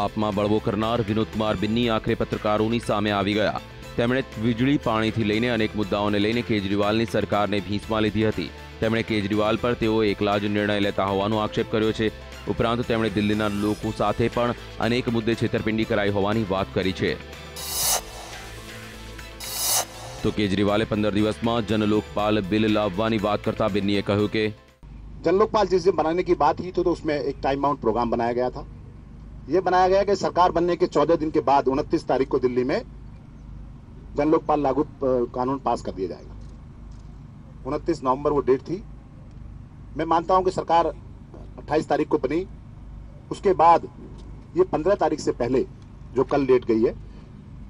આપમાં બળવો કરનાર વિનોદ કુમાર બિન્ની આખરે પત્રકારોની સામે આવી ગયા। તેમણે વીજળી પાણીથી લઈને અનેક મુદ્દાઓને લઈને કેજરીવાલની સરકારને ભીંસમાં લીધી હતી। તેમણે કેજરીવાલ પર તેઓ એકલા જ નિર્ણય લેતા હોવાનો આક્ષેપ કર્યો છે। ઉપરાંત તેમણે દિલ્હીના લોકો સાથે પણ અનેક મુદ્દે છેતરપિંડી કરાઈ હોવાની વાત કરી છે। तो केजरीवाले 15 દિવસમાં जनलोकपाल बिल लावવાની વાત करता बिन्नीए કહ્યું કે जनलोकपाल जिस दिन बनाने की बात ही तो उसमें एक टाइम बाउंड प्रोग्राम बनाया गया था। ये बनाया गया कि सरकार बनने के 14 दिन के बाद 29 तारीख को दिल्ली में जनलोकपाल लागू कानून पास कर दिया जाएगा। 29 नवंबर वो डेट थी। मैं मानता हूं कि सरकार 28 तारीख को बनी, उसके बाद ये 15 तारीख से पहले जो कल डेट गई है,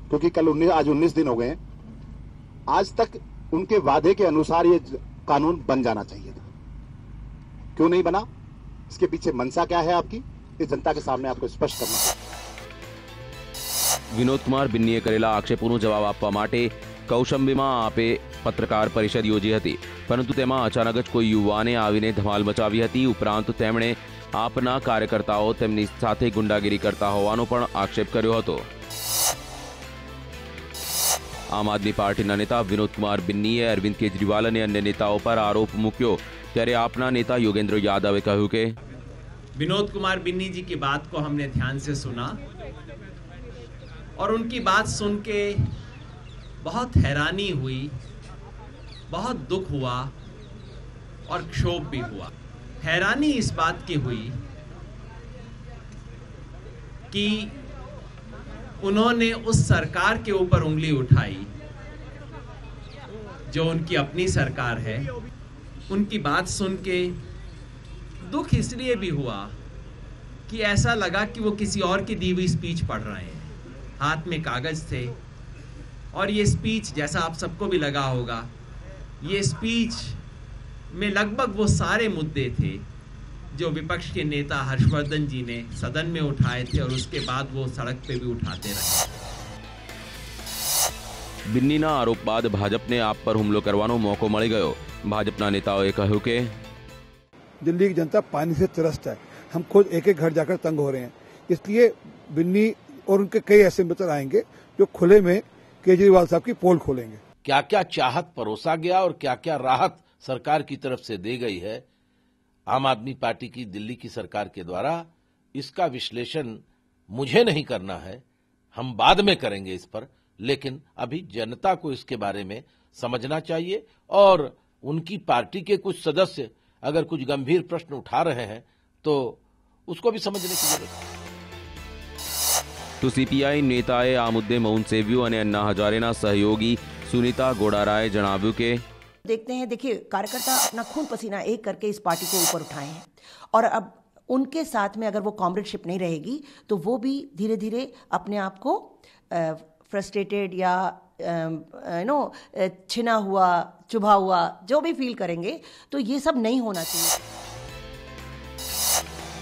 क्योंकि कल आज 19 दिन हो गए हैं, आज तक उनके वादे के अनुसार ये कानून बन जाना चाहिए था। क्यों नहीं बना? इसके पीछे मंशा क्या है आपकी, ये जनता के सामने आपको स्पष्ट करना है। વિનોદ કુમાર બિન્નીએ કરેલા આક્ષેપોનો જવાબ આપવા માટે કૌશંબીમાં આપે પત્રકાર પરિષદ યોજી હતી, પરંતુ તેમાં અચાનક જ કોઈ યુવાને આવીને ધમાલ મચાવી હતી। ઉપરાંત તેમણે આપના કાર્યકર્તાઓ તેમની સાથે ગુંડાગીરી કરતા હોવાનો પણ આક્ષેપ કર્યો હતો। આમ આદમી પાર્ટીના નેતા વિનોદ કુમાર બિન્નીએ અરવિંદ કેજરીવાલ અને અન્ય નેતાઓ પર આરોપ મૂક્યો, ત્યારે આપના नेता योगेंद्र यादवे કહ્યું કે विनोद कुमार बिन्नी जी की बात को हमने ध्यान से सुना और उनकी बात सुन के बहुत हैरानी हुई, बहुत दुख हुआ और क्षोभ भी हुआ। हैरानी इस बात की हुई कि उन्होंने उस सरकार के ऊपर उंगली उठाई जो उनकी अपनी सरकार है। उनकी बात सुन के दुख इसलिए भी हुआ कि ऐसा लगा कि वो किसी और की दी हुई स्पीच पढ़ रहे हैं। हाथ में कागज थे और ये स्पीच, जैसा आप सबको भी लगा होगा, ये स्पीच में लगभग वो सारे मुद्दे थे जो विपक्ष के नेता हर्षवर्धन जी ने सदन में उठाए थे और उसके बाद वो सड़क पे भी उठाते रहे। બિન્નીના આરોપ બાદ ભાજપને આપ પર હુમલો કરવાનો મોકો મળી ગયો। ભાજપના નેતાઓએ કહ્યું કે दिल्ली की जनता पानी से त्रस्त है, हम खुद एक एक घर जाकर तंग हो रहे हैं। इसलिए बिन्नी और उनके कई ऐसे मित्र आएंगे जो खुले में केजरीवाल साहब की पोल खोलेंगे। क्या क्या चाहत परोसा गया और क्या क्या राहत सरकार की तरफ से दी गई है आम आदमी पार्टी की दिल्ली की सरकार के द्वारा, इसका विश्लेषण मुझे नहीं करना है, हम बाद में करेंगे इस पर। लेकिन अभी जनता को इसके बारे में समझना चाहिए और उनकी पार्टी के कुछ सदस्य अगर कुछ गंभीर प्रश्न उठा रहे हैं तो उसको भी समझने की जरूरत है। तो सीपीआई नेताए आ मुद्दे मौन सेव्યું અને અન્ના હજારેના સહયોગી સુનીતા ગોડારાએ જણાવ્યું કે देखते हैं, देखिए कार्यकर्ता अपना खून पसीना एक करके इस पार्टी को ऊपर उठाए हैं और अब उनके साथ में अगर वो कॉमरेडशिप नहीं रहेगी तो वो भी धीरे धीरे अपने आप को फ्रस्ट्रेटेड या छिना हुआ, चुभा हुआ जो भी फील करेंगे, तो ये सब नहीं होना चाहिए।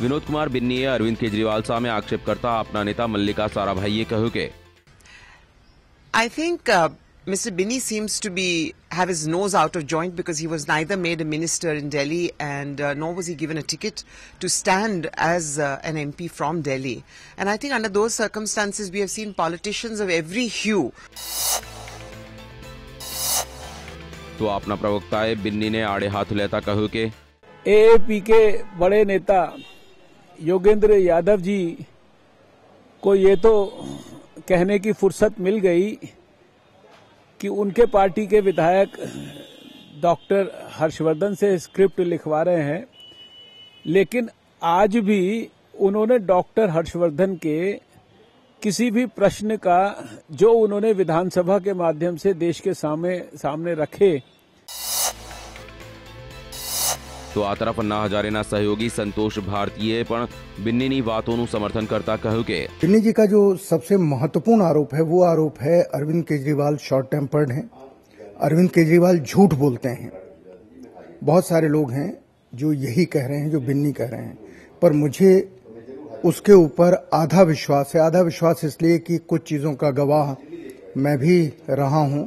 વિનોદ કુમાર બિન્નીએ અરવિંદ કેજરીવાલ સામે આક્ષેપ કરતા આપના નેતા મલ્લિકા સારાભાઈએ કહ્યું કે I think Mr. Binny seems to have his nose out of joint because he was neither made a minister in Delhi and nor was he given a ticket to stand as an MP from Delhi. And I think under those circumstances we have seen politicians of every hue. तो આપના પ્રવક્તાએ બિન્નીને આડે હાથ લેતા કહ્યું કે AAP के बड़े नेता योगेंद्र यादव जी को ये तो कहने की फुर्सत मिल गई कि उनके पार्टी के विधायक डॉक्टर हर्षवर्धन से स्क्रिप्ट लिखवा रहे हैं, लेकिन आज भी उन्होंने डॉक्टर हर्षवर्धन के किसी भी प्रश्न का जो उन्होंने विधानसभा के माध्यम से देश के सामने रखे। तो आ तरफ अन्ना हजारेना सहयोगी संतोष भारतीय पण बिन्नीनी वातों समर्थन करता कहू के बिन्नी जी का जो सबसे महत्वपूर्ण आरोप है वो आरोप है अरविंद केजरीवाल शॉर्ट टेम्पर्ड हैं, अरविंद केजरीवाल झूठ बोलते हैं। बहुत सारे लोग हैं जो यही कह रहे हैं जो बिन्नी कह रहे हैं, पर मुझे उसके ऊपर आधा विश्वास है। आधा विश्वास इसलिए कि कुछ चीजों का गवाह मैं भी रहा हूं।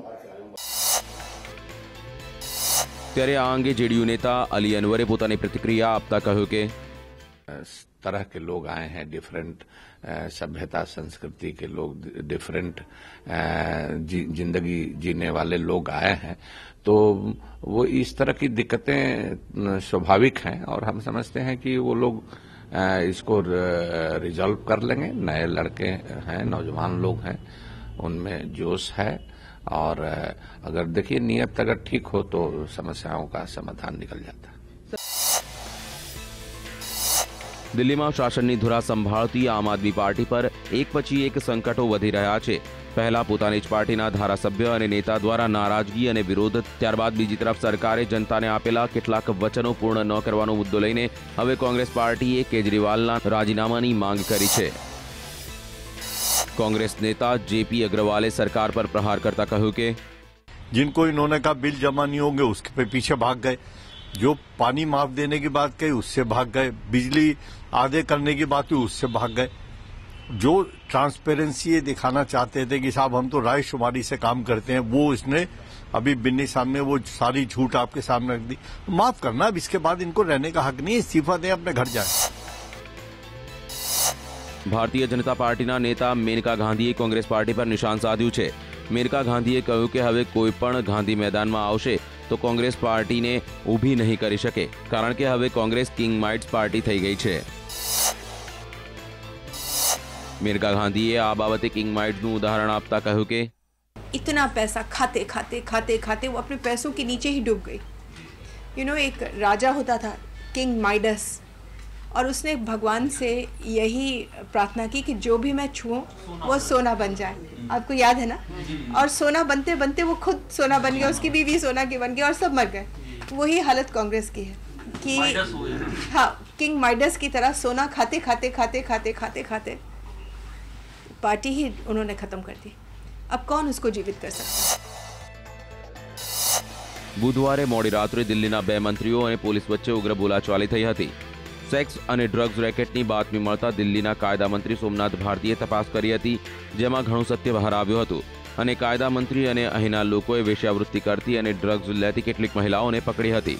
ત્યારે આ અંગે જેડીયુ નેતા અલી અનવરે પોતાની પ્રતિક્રિયા આપતા કહ્યું કે तरह के लोग आए हैं, डिफरेंट सभ्यता संस्कृति के लोग, डिफरेंट जिंदगी जीने वाले लोग आए हैं, तो वो इस तरह की दिक्कतें स्वाभाविक हैं और हम समझते हैं कि वो लोग इसको रिजॉल्व कर लेंगे। नए लड़के हैं, नौजवान लोग हैं, उनमें जोश है और अगर देखिए नियत अगर ठीक हो तो समस्याओं का समाधान निकल जाता है। દિલ્હીમાં શાસનની ધુરા સંભાળતી આમ આદમી પાર્ટી પર એક પછી એક સંકટો વધી રહ્યા છે। પહેલા પોતાની જ પાર્ટીના ધારાસભ્ય અને નેતા દ્વારા નારાજગી અને વિરોધ, ત્યારબાદ બીજી તરફ સરકારે જનતાને આપેલા કેટલાક વચનો પૂર્ણ ન કરવાનો મુદ્દો લઈને હવે કોંગ્રેસ પાર્ટીએ કેજરીવાલના રાજીનામાની માંગ કરી છે। कांग्रेस नेता जेपी अग्रवाले सरकार पर प्रहार करता कहूं कि जिनको इन्होंने कहा बिल जमा नहीं होंगे उसके पीछे भाग गए, जो पानी माफ देने की बात कही उससे भाग गए, बिजली आधे करने की बात हुई उससे भाग गए। जो ट्रांसपेरेंसी ये दिखाना चाहते थे कि साहब हम तो रायशुमारी से काम करते हैं, वो इसने अभी बिन्नी सामने वो सारी झूठ आपके सामने रख दी। माफ करना, अब इसके बाद इनको रहने का हक नहीं, इस्तीफा दें, अपने घर जाए। भारतीय जनता पार्टीना नेता मेनका गांधीए कांग्रेस पार्टी पर निशान साध्યું છે। मेनका गांधीए કહ્યું કે હવે કોઈ પણ ગાંધી મેદાનમાં આવશે તો કોંગ્રેસ પાર્ટીને ઊભી નહીં કરી શકે, કારણ કે હવે કોંગ્રેસ કિંગ માઇટ્સ પાર્ટી થઈ ગઈ છે। मेनका गांधीए આ બાબતે કિંગ માઇટ્સનું ઉદાહરણ આપતા કહ્યું કે इतना पैसा खाते खाते खाते खाते वो अपने पैसों के नीचे ही डूब गई। एक राजा होता था किंग माइडस, और उसने भगवान से यही प्रार्थना की कि जो भी मैं छूऊं वो सोना बन जाए। आपको याद है ना? और सोना बनते बनते वो खुद सोना बन गया, उसकी बीवी सोना की बन गई और सब मर गए। वही हालत कांग्रेस की है कि हाँ, किंग माइडस की तरह सोना खाते खाते खाते खाते खाते खाते पार्टी ही उन्होंने खत्म कर दी। अब कौन उसको जीवित कर सकता है? बुधवारे मोडी रात्रे दिल्लीना 2 मंत्रीओ અને પોલીસ વચ્ચે ઉગ્ર બોલાચાલી થઈ હતી। સેક્સ અને ડ્રગ્સ રેકેટની બાતમી મળતા દિલ્હીના કાયદા મંત્રી સોમનાથ ભારતીએ તપાસ કરી હતી, જેમાં ઘણું સત્ય બહાર આવ્યું હતું અને કાયદા મંત્રી અને અહીંના લોકોએ વેશ્યાવૃત્તિ કરતી અને ડ્રગ્સ લેતી કેટલીક મહિલાઓને પકડી હતી।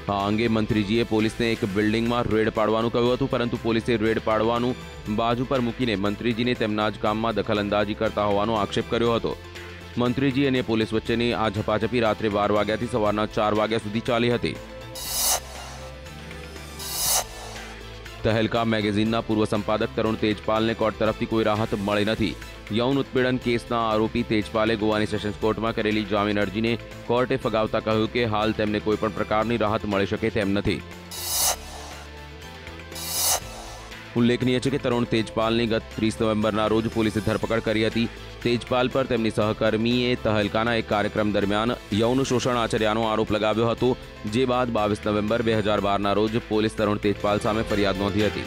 આ અંગે મંત્રીજીએ પોલીસને એક બિલ્ડિંગમાં રેડ પાડવાનું કહ્યું હતું, પરંતુ પોલીસે રેડ પાડવાનું બાજુ પર મૂકીને મંત્રીજીને તેમના જ કામમાં દખલઅંદાજી કરતા હોવાનો આક્ષેપ કર્યો હતો। મંત્રીજી અને પોલીસ વચ્ચેની આ ઝપાઝપી રાત્રે 12 વાગ્યાથી સવારના 4 વાગ્યા સુધી ચાલી હતી। તહેલકા મેગેઝિનના પૂર્વ સંપાદક તરુણ તેજપાલને કોર્ટ તરફથી કોઈ રાહત મળી નથી। યૌન ઉત્પીડન કેસના આરોપી તેજપાલે ગોવાની સેશન્સ કોર્ટમાં કરેલી જામીન અરજીને કોર્ટે ફગાવતા કહ્યું કે હાલ તેમને કોઈપણ પ્રકારની રાહત મળી શકે તેમ નથી। ઉલ્લેખનીય છે કે તરુણ તેજપાલની ગત 30 નવેમ્બરના રોજ પોલીસે ધરપકડ કરી હતી। તેજપાલ પર તેમની સહકર્મીએ તહેલકાના એક કાર્યક્રમ દરમિયાન યૌન શોષણ આચર્યાનો આરોપ લગાવ્યો હતો, જે બાદ 22 નવેમ્બર 2012ના રોજ પોલીસ તરુણ તેજપાલ સામે ફરિયાદ નોંધી હતી।